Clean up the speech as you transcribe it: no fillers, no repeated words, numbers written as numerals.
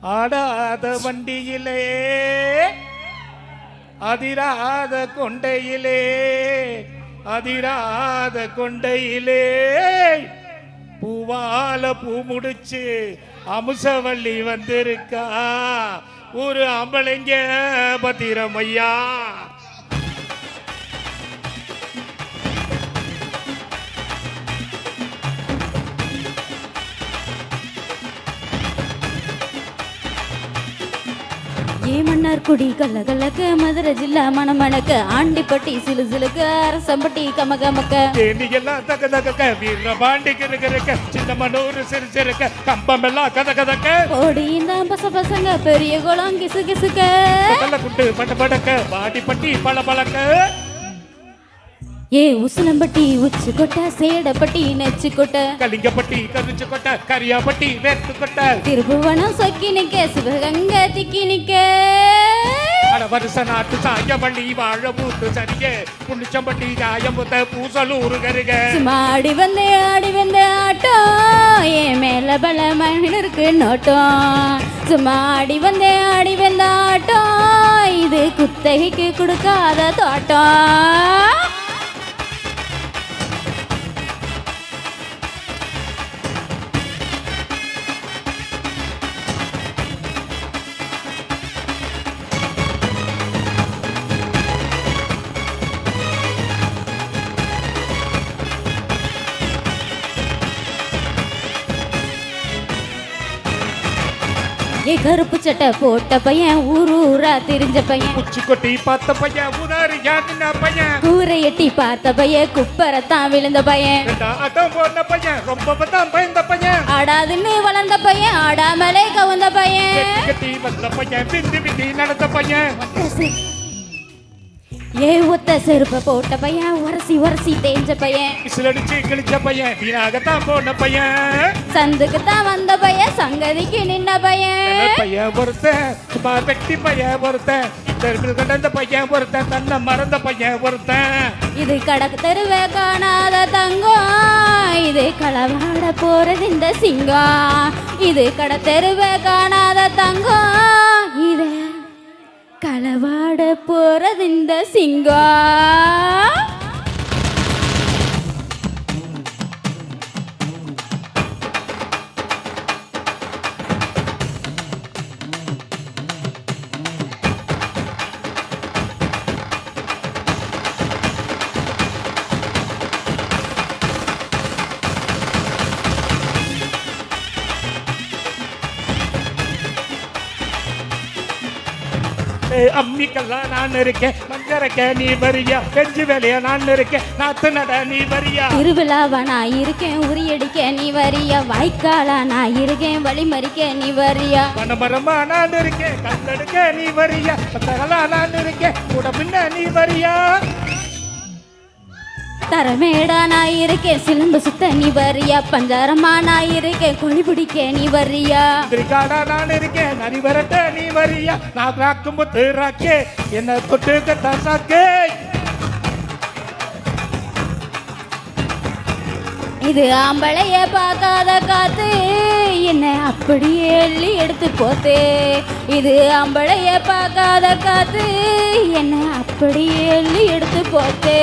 ஆடாத வண்டியிலே அதிராத கொண்டையிலே அதிராத கொண்டையிலே பூவால பூ முடிச்சு அமுசவள்ளி வந்திருக்கா ஒரு அம்பளைங்க பத்திரமையா. மன்னார்குடி கல்லகலக்க மதுரை ஜில்லா மணமணக்க ஆண்டிப்பட்டி சிலு சிலுக்கு அரசம்பட்டி கமகமக்க எல்லாம் தக தக வீர பாண்டிக்கு சின்ன மனூர் சிறு சிறுக்க கம்பம் எல்லாம் கத கதக்க ஓடி இந்த பசங்க பெரிய குளம் கிசு கிசுக்க குட்டு பட்ட படக்க பாடிப்பட்டி பல பழக்க ஏ உசிலம்பட்டி உச்சி கொட்ட சேடப்பட்டி நெச்சு கொட்ட கலிங்கப்பட்டி கருச்சு கொட்ட கரியாப்பட்டி வேத்து கொட்ட திருபுவனம் சொக்கி நிக்க சிவகங்க திக்கி நிக்க வருஷ நாட்டு சாயப்பள்ளி வாழ பூத்து சரிக புண்ணிச்சம்பட்டி காயம்புத்த பூசலூர் கருக ஆடி வந்த ஆட்டம் என் மேல பல மனிதருக்கு நோட்டம் சும்மா ஆடி வந்த ஆட்டம் இது குத்தகைக்கு கொடுக்காத தோட்டம். ஏ கருப்பு சட்டை போட்ட பையன் ஊரூரா தெரிஞ்ச பையன் குச்சி கொட்டி பார்த்த பையன் உதாரி யாத்தின பையன் கூரை எட்டி பார்த்த பையன் குப்பரத்தான் விழுந்த பையன் அடம் போன பையன் ரொம்ப தான் பயந்த பையன் ஆடாதுன்னு வளர்ந்த பையன் ஆடாமலே கவுந்த பையன் கட்டி வந்த பையன் விந்தி விந்தி நடந்த பையன் ஏ ஒத்த செருப்ப போட்ட பையன் உரசி தேஞ்ச பையன் விசிலடிச்சு கிழிச்ச பையன் வீணாகத்தான் போன பையன் சந்துக்கு தான் வந்த பையன் சங்கதிக்கு நின்ன பையன் பையன் ஒருத்தன் சும்மா வெட்டி பையன் ஒருத்தன் தெருவில் கடந்த பையன் ஒருத்தன் தன்னை மறந்த பையன் ஒருத்தன் இது கடக்கு தெருவே காணாத தங்கம் இது களவாட போறது இந்த சிங்கம் இது கட தெருவே காணாத தங்கம் இது களவாட போறது இந்த சிங்கம். அம்மிக்கெல்லாம் நான் இருக்கேன் மஞ்சரைக்க நீ வரியா செஞ்சு வேலைய நான் இருக்கேன் நாத்து நட நீ வரியா திருவிழாவா நான் இருக்கேன் உரியடிக்க நீ வரியா வாய்க்காலா நான் இருக்கேன் வழிமறிக்க நீ வரியா மனமரமா நான் இருக்கேன் கல்லெடுக்க நீ வரியா பத்தகலா நான் இருக்கேன் கூட பின்ன நீ வரியா தரமேடா நான் இருக்கேன் சிலம்பு சுத்த நீ வரியா பஞ்சாரமா நான் இருக்கேன் கொழி பிடிக்க நீ வரியா திரிகாடா நான் இருக்கேன் நரி வரட்ட நீ வரியா நான் ராக்கும் புத்து ராக்கே என்ன தொட்டு கட்டா சாக்கே இது ஆம்பளைய பார்க்காத காத்து என்ன அப்படியே எள்ளி எடுத்து போத்தே இது ஆம்பளைய பார்க்காத காத்து என்ன அப்படியே எள்ளி எடுத்து போத்தே.